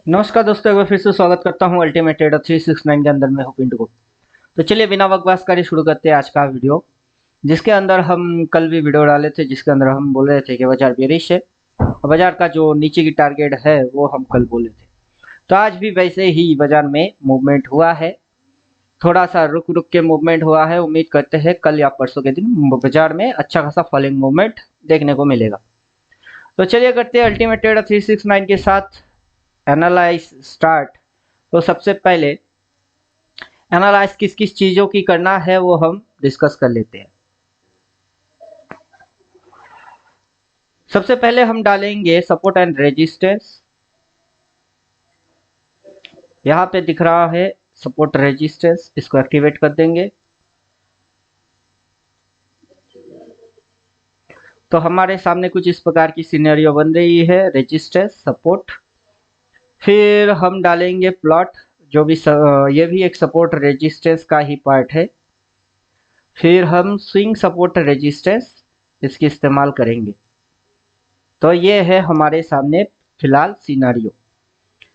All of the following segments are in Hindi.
नमस्कार दोस्तों, एक बार फिर से स्वागत करता हूं अल्टीमेट ट्रेडर 369 के अंदर। मैं हूं पिंटू को। तो चलिए बिना बकवास करे शुरू करते हैं आज का वीडियो, जिसके अंदर हम कल भी वीडियो डाले थे, जिसके अंदर हम बोल रहे थे कि बाजार बेरिश है और बाजार का जो नीचे की टारगेट है वो हम कल बोले थे। तो आज भी वैसे ही बाजार में मूवमेंट हुआ है, थोड़ा सा रुक रुक के मूवमेंट हुआ है। उम्मीद करते हैं कल या परसों के दिन बाजार में अच्छा खासा फॉलिंग मूवमेंट देखने को मिलेगा। तो चलिए करते हैं अल्टीमेट ट्रेडर 369 के साथ एनालाइज स्टार्ट। तो सबसे पहले एनालाइज किस किस चीजों की करना है वो हम डिस्कस कर लेते हैं। सबसे पहले हम डालेंगे सपोर्ट एंड रेजिस्टेंस। यहां पे दिख रहा है सपोर्ट रेजिस्टेंस, इसको एक्टिवेट कर देंगे। तो हमारे सामने कुछ इस प्रकार की सिनेरियो बन रही है, रेजिस्टेंस सपोर्ट। फिर हम डालेंगे प्लॉट, जो भी ये भी एक सपोर्ट रेजिस्टेंस का ही पार्ट है। फिर हम स्विंग सपोर्ट रेजिस्टेंस इसकी इस्तेमाल करेंगे। तो ये है हमारे सामने फिलहाल सिनेरियो।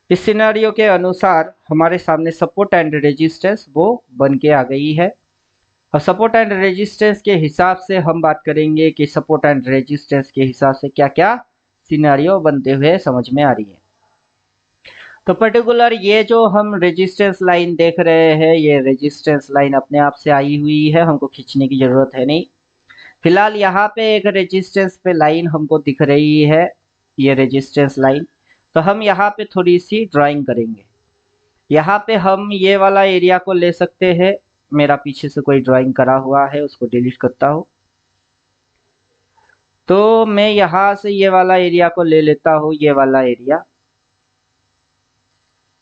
इस सिनेरियो के अनुसार हमारे सामने सपोर्ट एंड रेजिस्टेंस वो बन के आ गई है। और सपोर्ट एंड रेजिस्टेंस के हिसाब से हम बात करेंगे कि सपोर्ट एंड रेजिस्टेंस के हिसाब से क्या क्या सिनेरियो बनते हुए समझ में आ रही है। तो पर्टिकुलर ये जो हम रेजिस्टेंस लाइन देख रहे हैं, ये रेजिस्टेंस लाइन अपने आप से आई हुई है, हमको खींचने की जरूरत है नहीं। फिलहाल यहाँ पे एक रेजिस्टेंस पे लाइन हमको दिख रही है, ये रेजिस्टेंस लाइन। तो हम यहाँ पे थोड़ी सी ड्राइंग करेंगे। यहाँ पे हम ये वाला एरिया को ले सकते हैं। मेरा पीछे से कोई ड्राइंग करा हुआ है, उसको डिलीट करता हूँ। तो मैं यहाँ से ये वाला एरिया को ले लेता हूँ, ये वाला एरिया,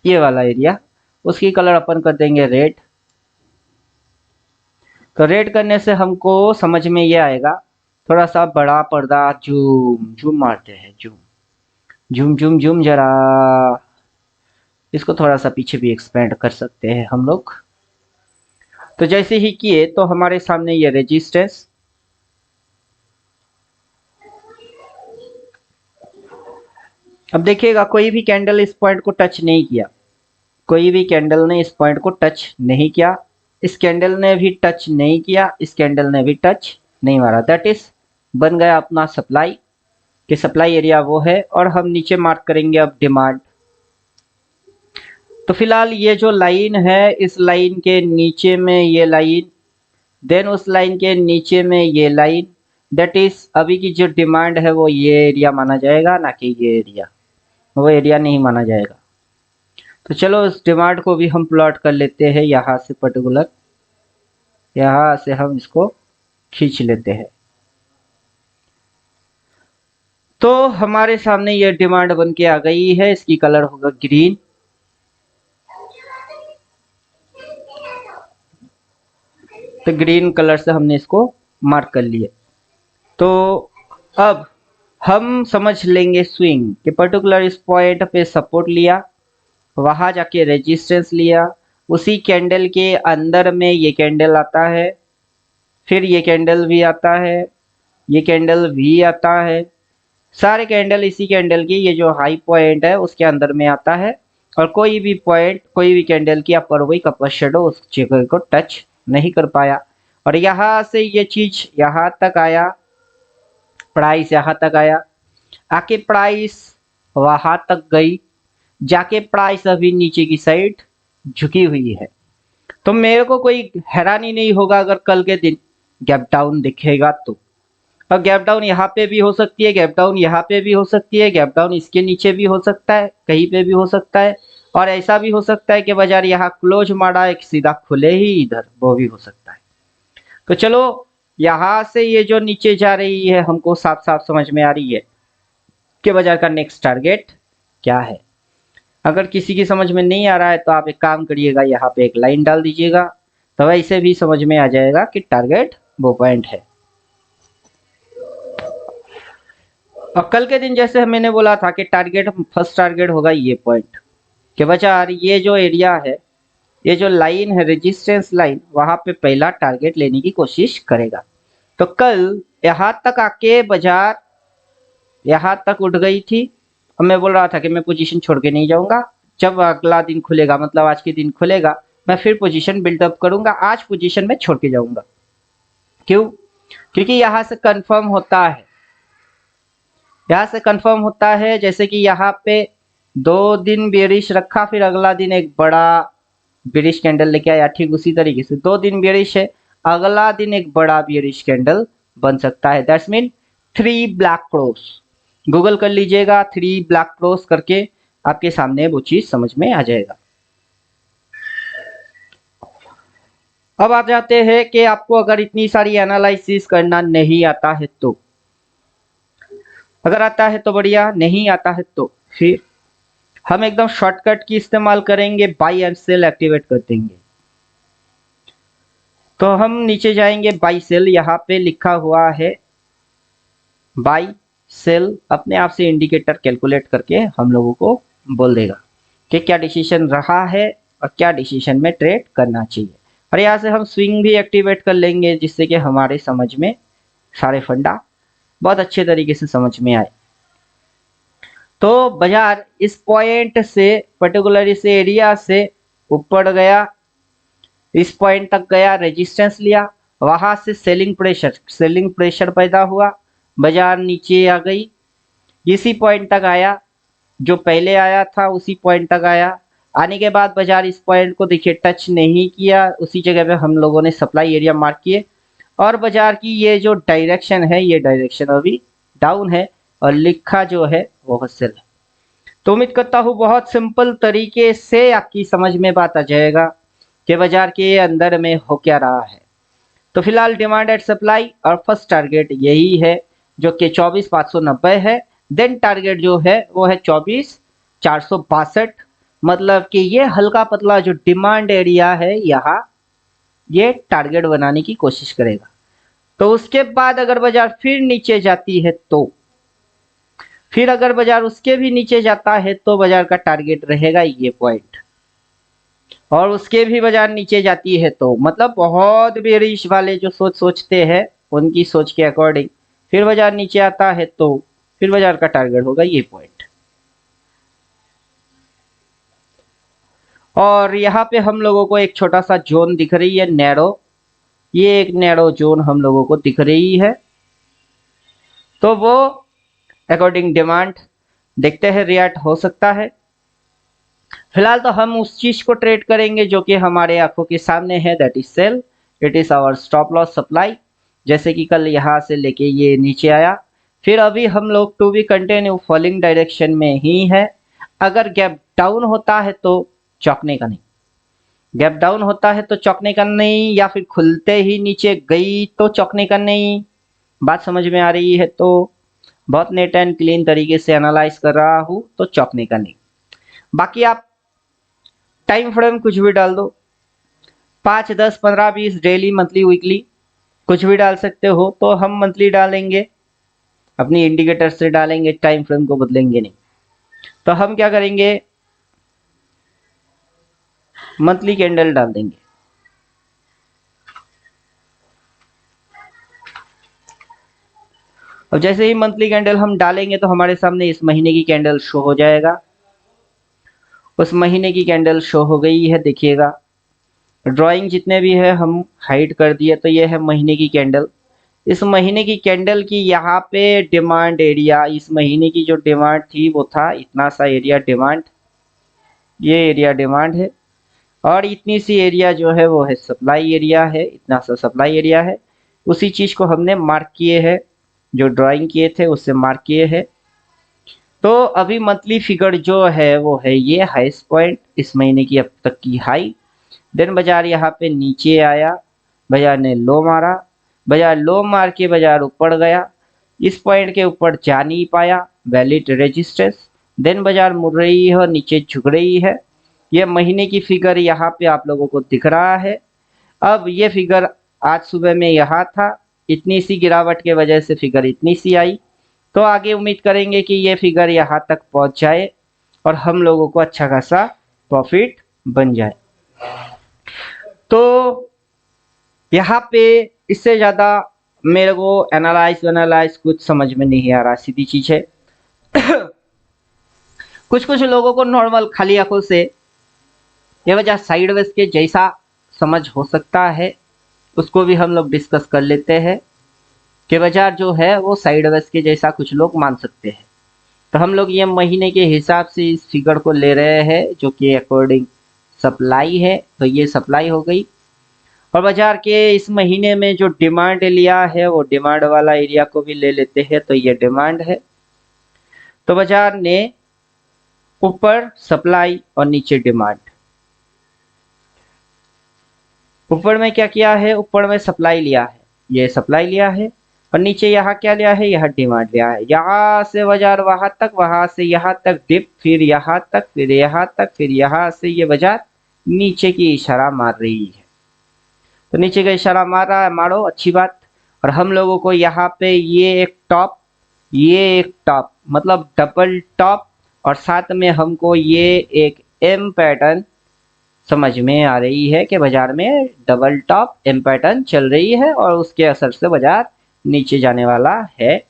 ये वाला एरिया। उसकी कलर अपन कर देंगे रेड। तो रेड करने से हमको समझ में ये आएगा। थोड़ा सा बड़ा पर्दा जूम जूम मारते हैं, जूम जूम जूम जूम जरा। इसको थोड़ा सा पीछे भी एक्सपेंड कर सकते हैं हम लोग। तो जैसे ही किए तो हमारे सामने ये रेजिस्टेंस, अब देखिएगा कोई भी कैंडल इस पॉइंट को टच नहीं किया, कोई भी कैंडल ने इस पॉइंट को टच नहीं किया। इस कैंडल ने भी टच नहीं किया, इस कैंडल ने भी टच नहीं मारा। दैट इज बन गया अपना सप्लाई, कि सप्लाई एरिया वो है। और हम नीचे मार्क करेंगे अब डिमांड। तो फिलहाल ये जो लाइन है, इस लाइन के नीचे में ये लाइन, देन उस लाइन के नीचे में ये लाइन, दैट इज अभी की जो डिमांड है वो ये एरिया माना जाएगा, ना कि ये एरिया, वो एरिया नहीं माना जाएगा। तो चलो इस डिमांड को भी हम प्लॉट कर लेते हैं यहाँ से, पर्टिकुलर यहाँ से हम इसको खींच लेते हैं। तो हमारे सामने ये डिमांड बन के आ गई है, इसकी कलर होगा ग्रीन। तो ग्रीन कलर से हमने इसको मार्क कर लिया। तो अब हम समझ लेंगे स्विंग, कि पर्टिकुलर इस पॉइंट पे सपोर्ट लिया, वहां जाके रेजिस्टेंस लिया, उसी कैंडल के अंदर में ये कैंडल आता है, फिर ये कैंडल भी आता है, ये कैंडल भी आता है। सारे कैंडल इसी कैंडल की, ये जो हाई पॉइंट है उसके अंदर में आता है। और कोई भी पॉइंट, कोई भी कैंडल की अपर विक अपर शेडो उस जगह को टच नहीं कर पाया। और यहाँ से ये चीज यहाँ तक आया, प्राइस यहाँ तक आया, आके प्राइस वहां तक गई, जाके प्राइस अभी नीचे की साइड झुकी हुई है। तो मेरे को कोई हैरानी नहीं होगा अगर कल के दिन गैप डाउन दिखेगा तो। और गैप डाउन यहाँ पे भी हो सकती है, गैप डाउन यहाँ पे भी हो सकती है, गैप डाउन इसके नीचे भी हो सकता है, कहीं पे भी हो सकता है। और ऐसा भी हो सकता है कि बाजार यहाँ क्लोज मारा एक सीधा खुले ही इधर, वो भी हो सकता है। तो चलो यहाँ से ये जो नीचे जा रही है हमको साफ साफ समझ में आ रही है कि बाजार का नेक्स्ट टारगेट क्या है। अगर किसी की समझ में नहीं आ रहा है तो आप एक काम करिएगा, यहाँ पे एक लाइन डाल दीजिएगा, तो वैसे भी समझ में आ जाएगा कि टारगेट वो पॉइंट है। और कल के दिन जैसे मैंने बोला था कि टारगेट, फर्स्ट टारगेट होगा ये पॉइंट, कि बाजार ये जो एरिया है, ये जो लाइन है रेजिस्टेंस लाइन, वहां पे पहला टारगेट लेने की कोशिश करेगा। तो कल यहाँ तक आके बाजार यहाँ तक उठ गई थी, और मैं बोल रहा था कि मैं पोजीशन छोड़ के नहीं जाऊंगा, जब अगला दिन खुलेगा, मतलब आज के दिन खुलेगा, मैं फिर पोजीशन बिल्डअप करूंगा, आज पोजीशन में छोड़ के जाऊंगा। क्यों? क्योंकि यहाँ से कंफर्म होता है, यहाँ से कंफर्म होता है, जैसे कि यहाँ पे 2 दिन बेरिश रखा, फिर अगला दिन एक बड़ा बेरिश कैंडल लेके आया, ठीक उसी तरीके से 2 दिन बेरिश है, अगला दिन एक बड़ा बेरिश कैंडल बन सकता है। That's mean 3 black cross. Google कर लीजिएगा, 3 ब्लैक क्रॉस करके आपके सामने वो चीज समझ में आ जाएगा। अब आ जाते हैं कि आपको अगर इतनी सारी एनालिसिस करना नहीं आता है तो, अगर आता है तो बढ़िया, नहीं आता है तो फिर हम एकदम शॉर्टकट की इस्तेमाल करेंगे, बाई एंड सेल एक्टिवेट कर देंगे। तो हम नीचे जाएंगे, बाई सेल, यहाँ पे लिखा हुआ है बाई सेल, अपने आप से इंडिकेटर कैलकुलेट करके हम लोगों को बोल देगा कि क्या डिसीजन रहा है और क्या डिसीजन में ट्रेड करना चाहिए। और यहाँ से हम स्विंग भी एक्टिवेट कर लेंगे, जिससे कि हमारे समझ में सारे फंडा बहुत अच्छे तरीके से समझ में आए। तो बाजार इस पॉइंट से, पर्टिकुलर इस एरिया से ऊपर गया, इस पॉइंट तक गया, रेजिस्टेंस लिया, वहां से सेलिंग प्रेशर पैदा हुआ, बाजार नीचे आ गई, इसी पॉइंट तक आया, जो पहले आया था उसी पॉइंट तक आया। आने के बाद बाजार इस पॉइंट को देखिए टच नहीं किया, उसी जगह पे हम लोगों ने सप्लाई एरिया मार्क किए, और बाजार की ये जो डायरेक्शन है, ये डायरेक्शन अभी डाउन है, और लिखा जो है वो सेल है। तो उम्मीद करता हूँ बहुत सिंपल तरीके से आपकी समझ में बात आ जाएगा कि बाजार के अंदर में हो क्या रहा है। तो फिलहाल डिमांड एट सप्लाई और फर्स्ट टारगेट यही है, जो कि 24,590 है। देन टारगेट जो है वो है 24,462, मतलब कि ये हल्का पतला जो डिमांड एरिया है, यहाँ ये टारगेट बनाने की कोशिश करेगा। तो उसके बाद अगर बाजार फिर नीचे जाती है तो, फिर अगर बाजार उसके भी नीचे जाता है तो बाजार का टारगेट रहेगा ये पॉइंट, और उसके भी बाजार नीचे जाती है तो, मतलब बहुत बेरिश वाले जो सोचते हैं उनकी सोच के अकॉर्डिंग फिर बाजार नीचे आता है तो फिर बाजार का टारगेट होगा ये पॉइंट। और यहाँ पे हम लोगों को एक छोटा सा जोन दिख रही है, नैरो, ये एक नैरो जोन हम लोगों को दिख रही है। तो वो अकॉर्डिंग डिमांड देखते हैं रिएक्ट हो सकता है। फिलहाल तो हम उस चीज को ट्रेड करेंगे जो कि हमारे आंखों के सामने है, that is sell, it is our stop loss supply. जैसे कि कल यहाँ से लेके ये नीचे आया, फिर अभी हम लोग to be continue following direction में ही है। अगर गैप डाउन होता है तो चौंकने का नहीं, गैप डाउन होता है तो चौंकने का नहीं, या फिर खुलते ही नीचे गई तो चौंकने का नहीं। बात समझ में आ रही है? तो बहुत नेट एंड क्लीन तरीके से एनालाइज कर रहा हूँ, तो चौंकने का नहीं। बाकी आप टाइम फ्रेम कुछ भी डाल दो, 5, 10, 15, 20, डेली, मंथली, वीकली, कुछ भी डाल सकते हो। तो हम मंथली डालेंगे, अपनी इंडिकेटर से डालेंगे, टाइम फ्रेम को बदलेंगे नहीं। तो हम क्या करेंगे, मंथली कैंडल डाल देंगे। अब जैसे ही मंथली कैंडल हम डालेंगे तो हमारे सामने इस महीने की कैंडल शो हो जाएगा। उस महीने की कैंडल शो हो गई है, देखिएगा। ड्राइंग जितने भी है हम हाइड कर दिए। तो ये है महीने की कैंडल। इस महीने की कैंडल की यहाँ पे डिमांड एरिया, इस महीने की जो डिमांड थी वो था इतना सा एरिया डिमांड, ये एरिया डिमांड है, और इतनी सी एरिया जो है वो है सप्लाई एरिया है, इतना सा सप्लाई एरिया है। उसी चीज को हमने मार्क किए हैं, जो ड्राइंग किए थे उससे मार्क किए हैं। तो अभी मंथली फिगर जो है वो है ये हाईएस्ट पॉइंट, इस महीने की अब तक की हाई। देन बाजार यहाँ पे नीचे आया, बाजार ने लो मारा, बाजार लो मार के बाजार ऊपर गया, इस पॉइंट के ऊपर जा नहीं पाया, वैलिड रेजिस्टेंस। देन बाजार मुड़ रही है और नीचे झुक रही है। ये महीने की फिगर यहाँ पे आप लोगों को दिख रहा है। अब ये फिगर आज सुबह में यहाँ था, इतनी सी गिरावट के वजह से फिगर इतनी सी आई। तो आगे उम्मीद करेंगे कि ये फिगर यहाँ तक पहुँच जाए और हम लोगों को अच्छा खासा प्रॉफिट बन जाए। तो यहाँ पे इससे ज़्यादा मेरे को एनालाइज कुछ समझ में नहीं आ रहा, सीधी चीज़ है। कुछ कुछ लोगों को नॉर्मल खाली आंखों से ये वजह साइडवेज के जैसा समझ हो सकता है, उसको भी हम लोग डिस्कस कर लेते हैं कि बाजार जो है वो साइडवेज के जैसा कुछ लोग मान सकते हैं। तो हम लोग ये महीने के हिसाब से इस फिगर को ले रहे हैं जो कि अकॉर्डिंग सप्लाई है, तो ये सप्लाई हो गई। और बाजार के इस महीने में जो डिमांड लिया है वो डिमांड वाला एरिया को भी ले लेते हैं, तो ये डिमांड है। तो बाजार ने ऊपर सप्लाई और नीचे डिमांड, ऊपर में क्या किया है, ऊपर में सप्लाई लिया है, ये सप्लाई लिया है, और नीचे यहाँ क्या लिया है, यह डिमांड लिया है। यहाँ से बाजार वहां तक, वहां से यहाँ तक डिप, फिर यहाँ तक, फिर यहाँ तक, फिर यहाँ से ये बाजार नीचे की इशारा मार रही है। तो नीचे का इशारा मार रहा है, मारो, अच्छी बात। और हम लोगों को यहाँ पे ये एक टॉप, ये एक टॉप, मतलब डबल टॉप, और साथ में हमको ये एक एम पैटर्न समझ में आ रही है कि बाजार में डबल टॉप एम पैटर्न चल रही है और उसके असर से बाजार नीचे जाने वाला है।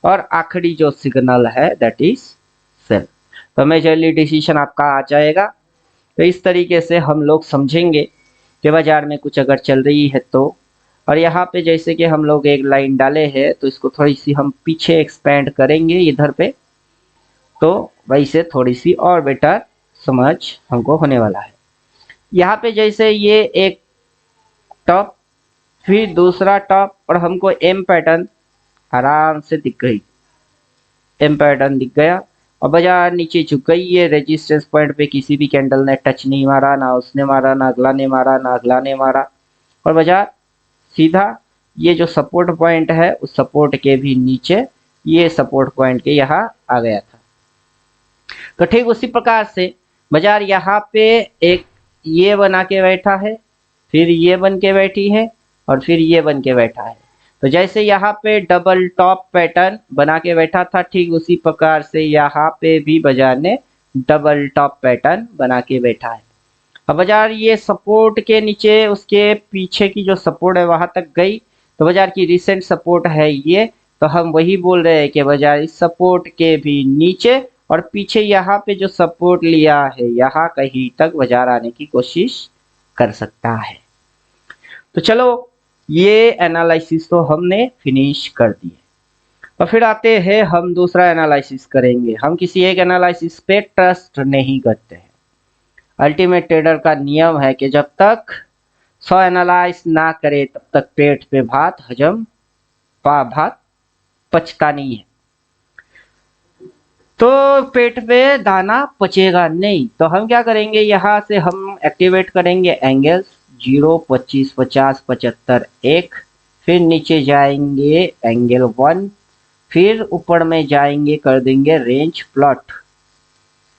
और आखिरी जो सिग्नल है दैट इज सेल। तो मेजरली डिसीजन आपका आ जाएगा। तो इस तरीके से हम लोग समझेंगे कि बाजार में कुछ अगर चल रही है तो। और यहाँ पे जैसे कि हम लोग एक लाइन डाले हैं तो इसको थोड़ी सी हम पीछे एक्सपेंड करेंगे इधर पे, तो वैसे थोड़ी सी और बेटर समझ हमको होने वाला है। यहाँ पे जैसे ये एक टॉप, फिर दूसरा टॉप, और हमको एम पैटर्न आराम से दिख गई, एम पैटर्न दिख गया। और बाजार नीचे झुक गई, ये रेजिस्टेंस पॉइंट पे किसी भी कैंडल ने टच नहीं मारा, ना उसने मारा, ना अगला ने मारा, ना अगला ने मारा, और बाजार सीधा ये जो सपोर्ट पॉइंट है उस सपोर्ट के भी नीचे, ये सपोर्ट पॉइंट के यहाँ आ गया था। तो ठीक उसी प्रकार से बाजार यहाँ पे एक ये बना के बैठा है, फिर ये बन के बैठी है, और फिर ये बन के बैठा है। तो जैसे यहाँ पे डबल टॉप पैटर्न बना के बैठा था, ठीक उसी प्रकार से यहाँ पे भी बाजार ने डबल टॉप पैटर्न बना के बैठा है। अब बाजार ये सपोर्ट के नीचे उसके पीछे की जो सपोर्ट है वहां तक गई, तो बाजार की रिसेंट सपोर्ट है ये। तो हम वही बोल रहे हैं कि बाजार इस सपोर्ट के भी नीचे और पीछे यहाँ पे जो सपोर्ट लिया है यहाँ कहीं तक बाजार आने की कोशिश कर सकता है। तो चलो ये एनालिसिस तो हमने फिनिश कर दिए, और फिर आते हैं हम दूसरा एनालिसिस करेंगे। हम किसी एक एनालिसिस पे ट्रस्ट नहीं करते हैं। अल्टीमेट ट्रेडर का नियम है कि जब तक 100 एनालाइज ना करे तब तक पेट पे भात हजम भात पचता नहीं है। तो पेट पे दाना पचेगा नहीं, तो हम क्या करेंगे, यहाँ से हम एक्टिवेट करेंगे एंगल्स 0, 25, 50, 75, 1, फिर नीचे जाएंगे एंगल 1, फिर ऊपर में जाएंगे कर देंगे रेंज प्लॉट।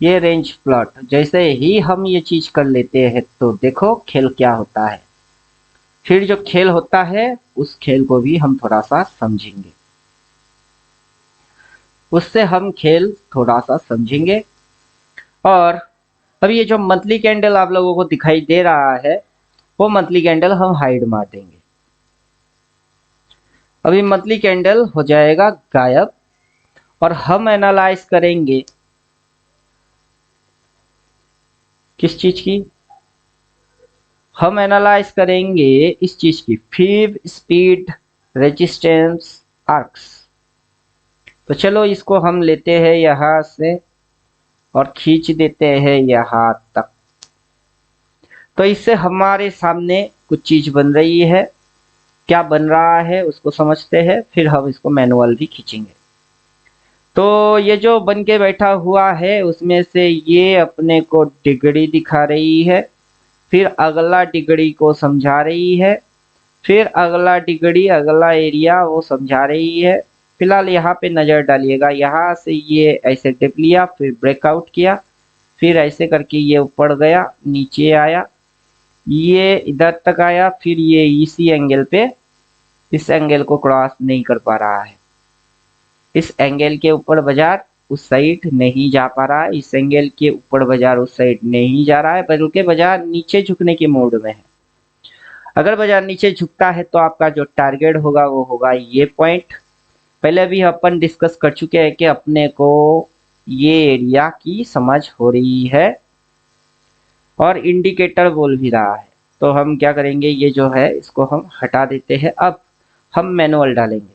ये रेंज प्लॉट जैसे ही हम ये चीज कर लेते हैं तो देखो खेल क्या होता है। फिर जो खेल होता है उस खेल को भी हम थोड़ा सा समझेंगे, उससे हम खेल थोड़ा सा समझेंगे। और अब ये जो मंथली कैंडल आप लोगों को दिखाई दे रहा है वो मंथली कैंडल हम हाइड मार देंगे। अभी मंथली कैंडल हो जाएगा गायब, और हम एनालाइज करेंगे किस चीज की, हम एनालाइज करेंगे इस चीज की, फीब स्पीड रेजिस्टेंस आर्क्स। तो चलो इसको हम लेते हैं यहां से और खींच देते हैं यहां तक। तो इससे हमारे सामने कुछ चीज बन रही है, क्या बन रहा है उसको समझते हैं, फिर हम इसको मैनुअल भी खींचेंगे। तो ये जो बन के बैठा हुआ है उसमें से ये अपने को डिग्री दिखा रही है, फिर अगला डिग्री को समझा रही है, फिर अगला डिग्री अगला एरिया वो समझा रही है। फिलहाल यहाँ पे नज़र डालिएगा, यहाँ से ये ऐसे डिप लिया, फिर ब्रेकआउट किया, फिर ऐसे करके ये ऊपर गया, नीचे आया, ये इधर तक आया, फिर ये इसी एंगल पे इस एंगल को क्रॉस नहीं कर पा रहा है। इस एंगल के ऊपर बाजार उस साइड नहीं जा पा रहा है, इस एंगल के ऊपर बाजार उस साइड नहीं जा रहा है, बल्कि बाजार नीचे झुकने के मोड में है। अगर बाजार नीचे झुकता है तो आपका जो टारगेट होगा वो होगा ये पॉइंट। पहले भी अपन डिस्कस कर चुके हैं कि अपने को ये एरिया की समझ हो रही है और इंडिकेटर बोल भी रहा है। तो हम क्या करेंगे, ये जो है इसको हम हटा देते हैं। अब हम मैनुअल डालेंगे।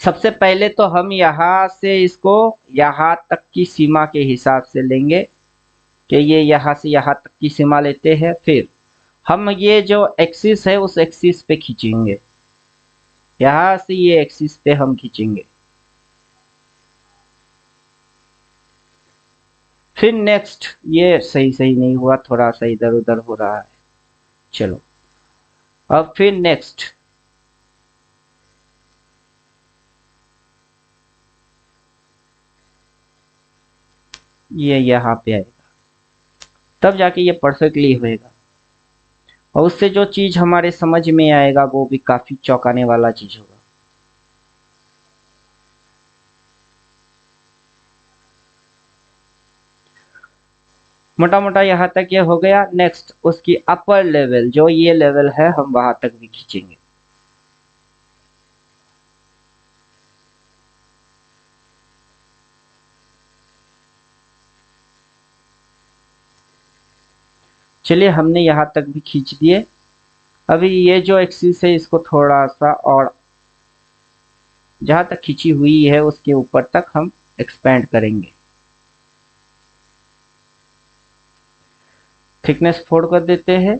सबसे पहले तो हम यहाँ से इसको यहाँ तक की सीमा के हिसाब से लेंगे कि ये यहाँ से यहाँ तक की सीमा लेते हैं। फिर हम ये जो एक्सिस है उस एक्सिस पे खींचेंगे, यहाँ से ये एक्सिस पे हम खींचेंगे। फिर नेक्स्ट, ये सही सही नहीं हुआ, थोड़ा सा इधर उधर हो रहा है। चलो अब फिर नेक्स्ट, ये यहाँ पे आएगा, तब जाके ये परफेक्टली होएगा। और उससे जो चीज हमारे समझ में आएगा वो भी काफी चौंकाने वाला चीज होगा। मोटा मोटा यहाँ तक ये हो गया। नेक्स्ट उसकी अपर लेवल, जो ये लेवल है, हम वहां तक भी खींचेंगे। चलिए हमने यहाँ तक भी खींच दिए। अभी ये जो एक्सिस है इसको थोड़ा सा और जहां तक खींची हुई है उसके ऊपर तक हम एक्सपेंड करेंगे। थिकनेस 4 कर देते हैं।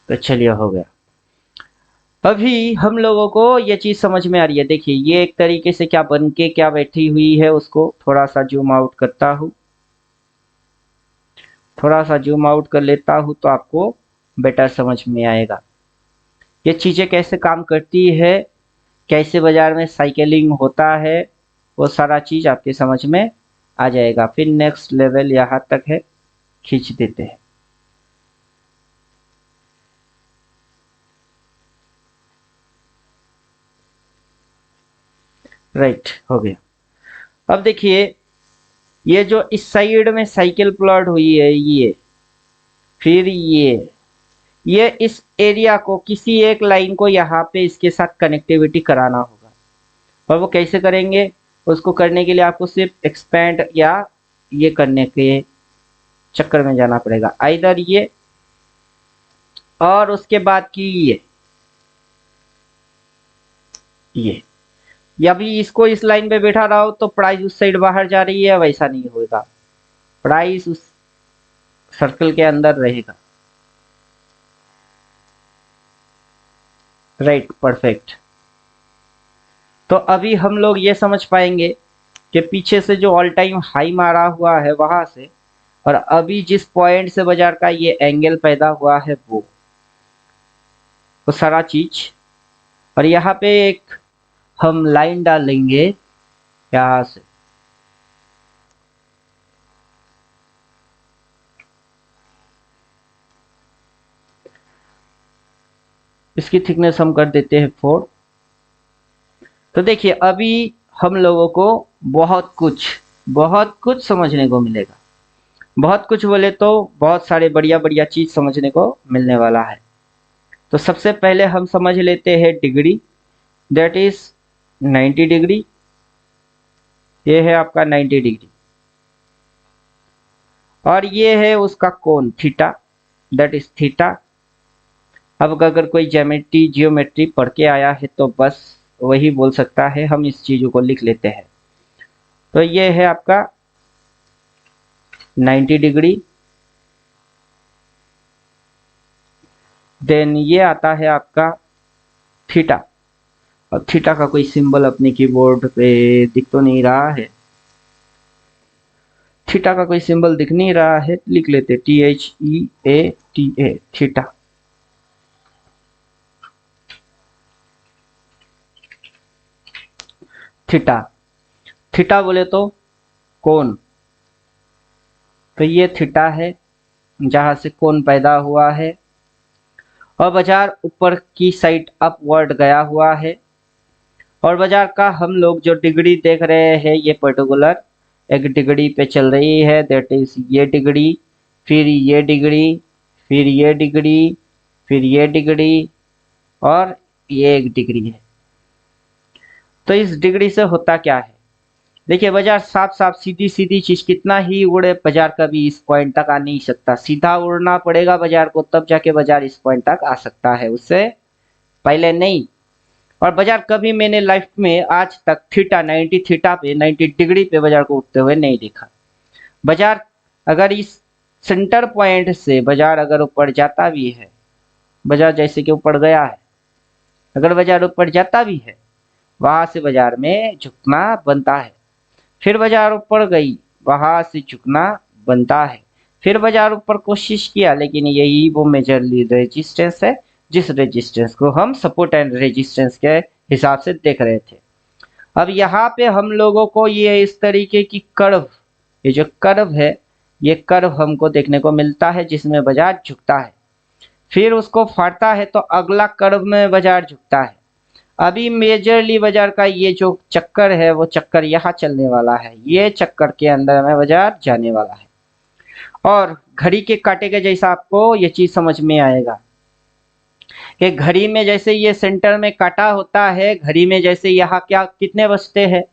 तो चलिए हो गया। अभी हम लोगों को ये चीज समझ में आ रही है। देखिए ये एक तरीके से क्या बन के क्या बैठी हुई है, उसको थोड़ा सा जूम आउट करता हूँ, थोड़ा सा जूम आउट कर लेता हूँ तो आपको बेटर समझ में आएगा ये चीजें कैसे काम करती है, कैसे बाजार में साइकिलिंग होता है, वो सारा चीज आपके समझ में आ जाएगा। फिर नेक्स्ट लेवल यहाँ तक है, खींच देते हैं। राइट, हो गया। अब देखिए ये जो इस साइड में साइकिल प्लॉट हुई है, ये फिर ये इस एरिया को किसी एक लाइन को यहाँ पे इसके साथ कनेक्टिविटी कराना होगा। और वो कैसे करेंगे, उसको करने के लिए आपको सिर्फ एक्सपेंड या ये करने के चक्कर में जाना पड़ेगा। आइदर ये और उसके बाद की ये या भी इसको इस लाइन पे बैठा रहो तो प्राइस उस साइड बाहर जा रही है, वैसा नहीं होगा, प्राइस उस सर्कल के अंदर रहेगा। Right, perfect. तो अभी हम लोग ये समझ पाएंगे कि पीछे से जो ऑल टाइम हाई मारा हुआ है वहां से, और अभी जिस पॉइंट से बाजार का ये एंगल पैदा हुआ है वो सारा चीज। और यहाँ पे एक हम लाइन डालेंगे यहाँ से, इसकी थिकनेस हम कर देते हैं 4। तो देखिए अभी हम लोगों को बहुत कुछ समझने को मिलेगा। बहुत कुछ बोले तो बहुत सारे बढ़िया बढ़िया चीज समझने को मिलने वाला है। तो सबसे पहले हम समझ लेते हैं डिग्री, दैट इज 90 डिग्री। ये है आपका 90 डिग्री और ये है उसका कोण थीटा, दैट इज थीटा। अब अगर कोई जियोमेट्री पढ़ के आया है तो बस वही बोल सकता है, हम इस चीजों को लिख लेते हैं। तो ये है आपका 90 डिग्री। देन ये आता है आपका थीटा। और थीटा का कोई सिंबल अपने कीबोर्ड पे दिख तो नहीं रहा है, थीटा का कोई सिंबल दिख नहीं रहा है, लिख लेते THEATA, थीटा। थीटा थीटा बोले तो कोण, तो ये थीटा है जहां से कोण पैदा हुआ है और बाजार ऊपर की साइड अपवर्ड गया हुआ है। और बाजार का हम लोग जो डिग्री देख रहे हैं ये पर्टिकुलर एक डिग्री पे चल रही है, दैट इज ये डिग्री, फिर ये डिग्री, फिर ये डिग्री, फिर ये डिग्री और ये एक डिग्री है। तो इस डिग्री से होता क्या है, देखिए बाजार साफ साफ सीधी सीधी चीज, कितना ही उड़े बाजार कभी इस पॉइंट तक आ नहीं सकता, सीधा उड़ना पड़ेगा बाजार को, तब जाके बाजार इस पॉइंट तक आ सकता है, उससे पहले नहीं। और बाजार कभी मैंने लाइफ में आज तक थीटा 90 थीटा पे 90 डिग्री पे बाजार को उठते हुए नहीं देखा। बाजार अगर इस सेंटर पॉइंट से बाजार अगर ऊपर जाता भी है, बाजार जैसे कि ऊपर गया है, अगर बाजार ऊपर जाता भी है, वहां से बाजार में झुकना बनता है, फिर बाजार ऊपर गई, वहां से झुकना बनता है, फिर बाजार ऊपर कोशिश किया, लेकिन यही वो मेजरली रेजिस्टेंस है जिस रेजिस्टेंस को हम सपोर्ट एंड रेजिस्टेंस के हिसाब से देख रहे थे। अब यहाँ पे हम लोगों को ये इस तरीके की कर्व, ये जो कर्व है, ये कर्व हमको देखने को मिलता है जिसमें बाजार झुकता है, फिर उसको फाड़ता है तो अगला कर्व में बाजार झुकता है। अभी मेजरली बाजार का ये जो चक्कर है वो चक्कर यहाँ चलने वाला है, ये चक्कर के अंदर में बाजार जाने वाला है। और घड़ी के कांटे के जैसा आपको ये चीज समझ में आएगा कि घड़ी में जैसे ये सेंटर में काटा होता है, घड़ी में जैसे यहाँ क्या कितने बजते हैं,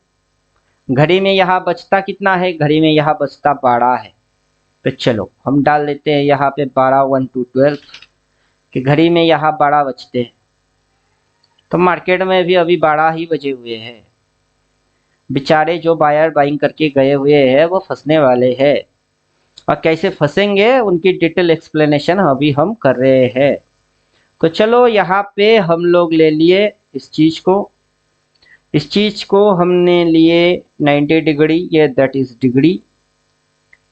घड़ी में यहाँ बजता कितना है, घड़ी में यहाँ बजता 12 है। तो चलो हम डाल लेते हैं यहाँ पे 12 1 2 12 कि घड़ी में यहाँ 12 बजते हैं। तो मार्केट में भी अभी 12 ही बजे हुए हैं, बेचारे जो बायर बाइंग करके गए हुए हैं वो फंसने वाले हैं, और कैसे फंसेंगे उनकी डिटेल एक्सप्लेनेशन अभी हम कर रहे हैं। तो चलो यहाँ पे हम लोग ले लिए इस चीज को हमने लिए 90 डिग्री, ये दैट इज डिग्री।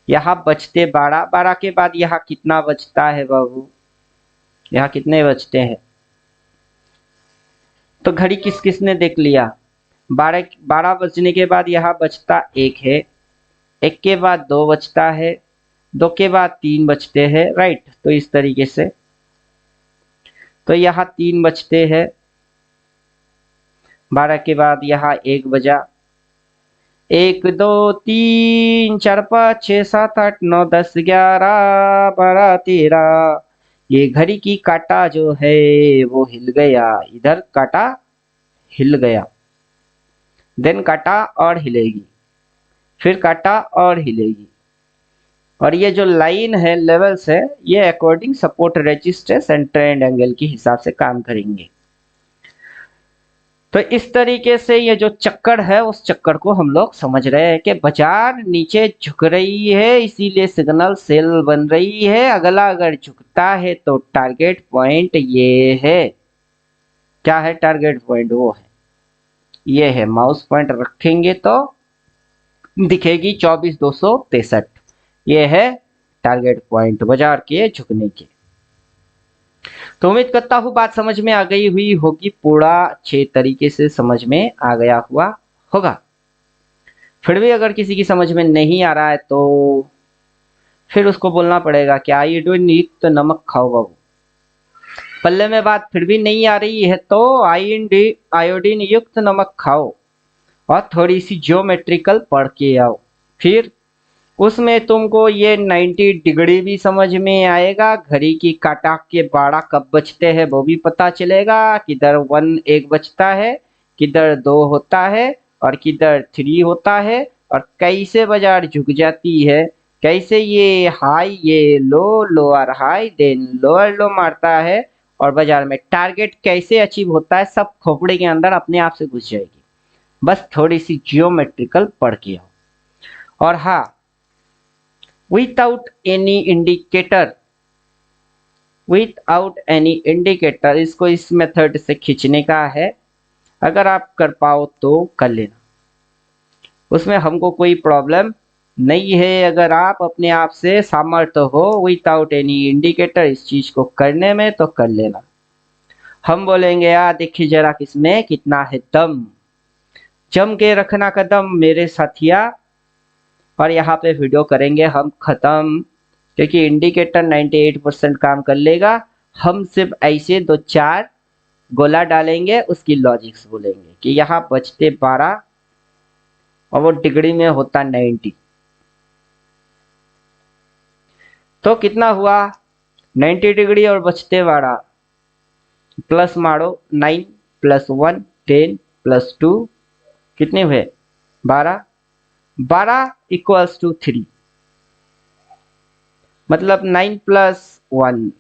यहाँ बचते 12, 12 के बाद यहाँ कितना बचता है बाबू, यहाँ कितने बचते हैं, तो घड़ी किस किस ने देख लिया, 12 बजने के बाद यहाँ बचता 1 है, 1 के बाद 2 बचता है, 2 के बाद 3 बचते हैं, राइट। तो इस तरीके से तो यहाँ 3 बचते हैं, 12 के बाद यहाँ 1 बजा, 1 2 3 4 5 6 7 8 9 10 11 12 13, ये घड़ी की काटा जो है वो हिल गया, इधर काटा हिल गया, देन काटा और हिलेगी, फिर काटा और हिलेगी, और ये जो लाइन है लेवल्स है ये according support resistance and trend angle के हिसाब से काम करेंगे। तो इस तरीके से ये जो चक्कर है उस चक्कर को हम लोग समझ रहे हैं कि बाजार नीचे झुक रही है, इसीलिए सिग्नल सेल बन रही है, अगला अगर झुकता है तो टारगेट पॉइंट ये है, क्या है टारगेट पॉइंट, वो है ये है, माउस पॉइंट रखेंगे तो दिखेगी 24,263, ये है टारगेट पॉइंट बाजार के झुकने के। तो उम्मीद करता हूँ बात समझ में आ गई हुई होगी, पूरा अच्छे तरीके से समझ में आ गया हुआ होगा। फिर भी अगर किसी की समझ में नहीं आ रहा है तो फिर उसको बोलना पड़ेगा कि आयोडीन युक्त नमक खाओ बाबू। पल्ले में बात फिर भी नहीं आ रही है तो आयोडीन युक्त नमक खाओ और थोड़ी सी ज्योमेट्रिकल पढ़ के आओ, फिर उसमें तुमको ये 90 डिग्री भी समझ में आएगा, घड़ी की काटा के 12 कब बचते हैं वो भी पता चलेगा, किधर 1 बचता है, किधर 2 होता है और किधर 3 होता है, और कैसे बाजार झुक जाती है, कैसे ये हाई ये low, lower high then lower low मारता है, और बाजार में टारगेट कैसे अचीव होता है, सब खोपड़े के अंदर अपने आप से घुस जाएगी, बस थोड़ी सी जियोमेट्रिकल पढ़ के हो। और हाँ, विदाउट एनी इंडिकेटर इसको इस मेथड से खींचने का है, अगर आप कर पाओ तो कर लेना, उसमें हमको कोई प्रॉब्लम नहीं है, अगर आप अपने आप से सामर्थ्य हो विदाउट एनी इंडिकेटर इस चीज को करने में तो कर लेना। हम बोलेंगे यार देखिए जरा किसमें कितना है दम, जम के रखना कदम मेरे साथिया, और यहाँ पे वीडियो करेंगे हम खत्म, क्योंकि इंडिकेटर 98% काम कर लेगा, हम सिर्फ ऐसे 2-4 गोला डालेंगे, उसकी लॉजिक्स बोलेंगे कि यहाँ बचते 12 और वो डिग्री में होता 90, तो कितना हुआ 90 डिग्री और बचते 12, प्लस मारो 9 + 1 10 + 2 कितने हुए 12, 12 इक्वल्स टू 3, मतलब 9 plus 1,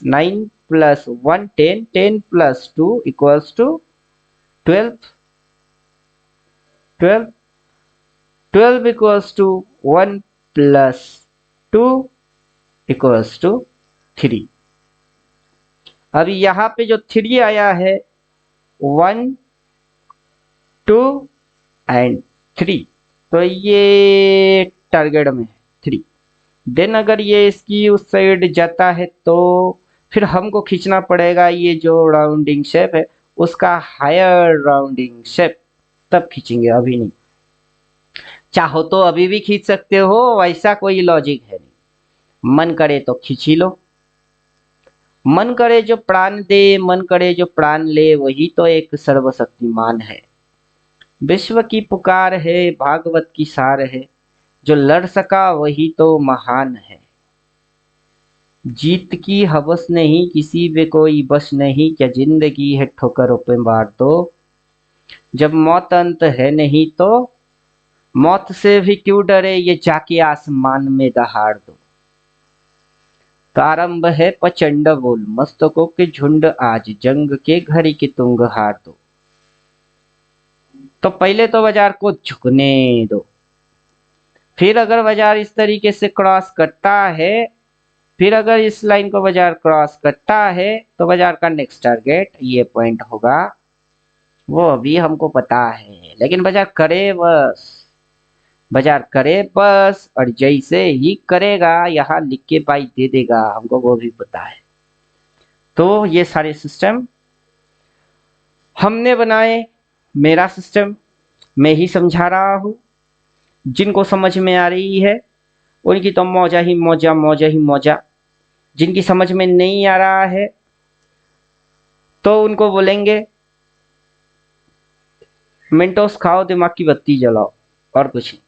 9 plus 1 10, 10 plus 2 equals to 12, 12, 12 equals to 1 plus 2 equals to 3। अभी यहाँ पे जो 3 आया है 1 2 एंड 3, तो ये टारगेट में है 3। देन अगर ये इसकी उस साइड जाता है तो फिर हमको खींचना पड़ेगा ये जो राउंडिंग शेप है उसका हायर राउंडिंग शेप, तब खींचेंगे, अभी नहीं। चाहो तो अभी भी खींच सकते हो, वैसा कोई लॉजिक है नहीं। मन करे तो खींच ही लो, मन करे जो प्राण दे, मन करे जो प्राण ले, वही तो एक सर्वशक्तिमान है। विश्व की पुकार है, भागवत की सार है, जो लड़ सका वही तो महान है। जीत की हवस नहीं, किसी पे कोई बस नहीं, क्या जिंदगी है ठोकरों पे मार दो। जब मौत अंत है नहीं तो मौत से भी क्यों डरे, ये जाके आसमान में दहाड़ दो। प्रारंभ है प्रचंड बोल, मस्तकों के झुंड आज, जंग के घड़ी की तुंग हार दो। तो पहले तो बाजार को झुकने दो, फिर अगर बाजार इस तरीके से क्रॉस करता है, फिर अगर इस लाइन को बाजार क्रॉस करता है तो बाजार का नेक्स्ट टारगेट ये पॉइंट होगा, वो अभी हमको पता है। लेकिन बाजार करे बस, बाजार करे बस, और जैसे ही करेगा यहाँ लिख के बाई दे देगा, हमको वो भी पता है। तो ये सारे सिस्टम हमने बनाए, मेरा सिस्टम मैं ही समझा रहा हूँ। जिनको समझ में आ रही है उनकी तो मौजा ही मौजा, मौजा ही मौजा। जिनकी समझ में नहीं आ रहा है तो उनको बोलेंगे मेंटोस खाओ, दिमाग की बत्ती जलाओ, और कुछ नहीं।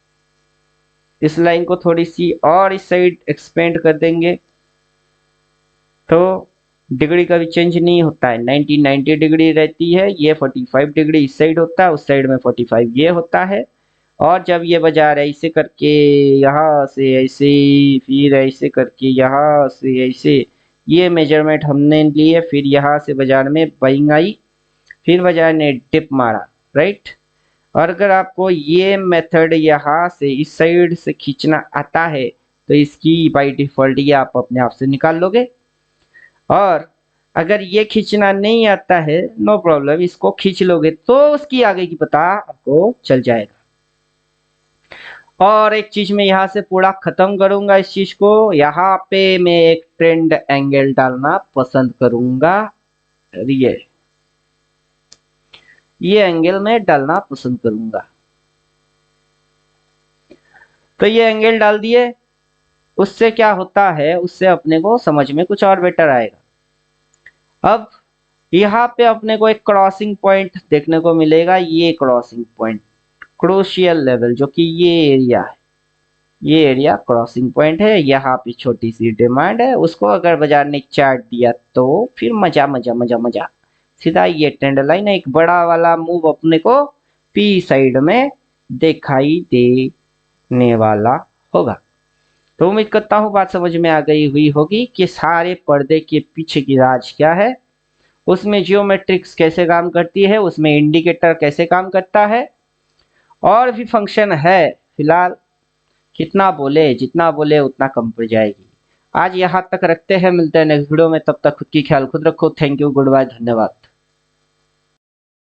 इस लाइन को थोड़ी सी और इस साइड एक्सपेंड कर देंगे तो डिग्री का भी चेंज नहीं होता है, 90 डिग्री रहती है। ये 45 डिग्री इस साइड होता है, उस साइड में 45 ये होता है। और जब ये बाजार ऐसे करके यहाँ से ऐसे, फिर ऐसे करके यहाँ से ऐसे, ये मेजरमेंट हमने लिए, फिर यहाँ से बाजार में बाइंग आई, फिर बाजार ने डिप मारा, राइट। और अगर आपको ये मेथड यहाँ से इस साइड से खींचना आता है तो इसकी बाय डिफॉल्ट ये आप अपने आप से निकाल लोगे। और अगर ये खींचना नहीं आता है, नो प्रॉब्लम, इसको खींच लोगे तो उसकी आगे की पता आपको चल जाएगा। और एक चीज मैं यहाँ से पूरा खत्म करूंगा इस चीज को, यहाँ पे मैं एक ट्रेंड एंगल डालना पसंद करूंगा, ये एंगल में डालना पसंद करूंगा। तो ये एंगल डाल दिए, उससे क्या होता है, उससे अपने को समझ में कुछ और बेटर आएगा। अब यहाँ पे अपने को एक क्रॉसिंग पॉइंट देखने को मिलेगा, ये क्रॉसिंग पॉइंट क्रूशियल लेवल, जो कि ये एरिया है, ये एरिया क्रॉसिंग पॉइंट है। यहाँ पे छोटी सी डिमांड है, उसको अगर बाजार ने चार्ट दिया तो फिर मजा मजा मजा मजा, सीधा ये ट्रेंड लाइन एक बड़ा वाला मूव अपने को पी साइड में दिखाई देने वाला होगा। तो उम्मीद करता हूँ बात समझ में आ गई हुई होगी कि सारे पर्दे के पीछे की राज क्या है, उसमें जियोमेट्रिक्स कैसे काम करती है, उसमें इंडिकेटर कैसे काम करता है, और भी फंक्शन है। फिलहाल कितना बोले, जितना बोले उतना कम पड़ जाएगी। आज यहाँ तक रखते हैं, मिलते हैं नेक्स्ट वीडियो में, तब तक खुद की ख्याल खुद रखो। थैंक यू, गुड बाय, धन्यवाद।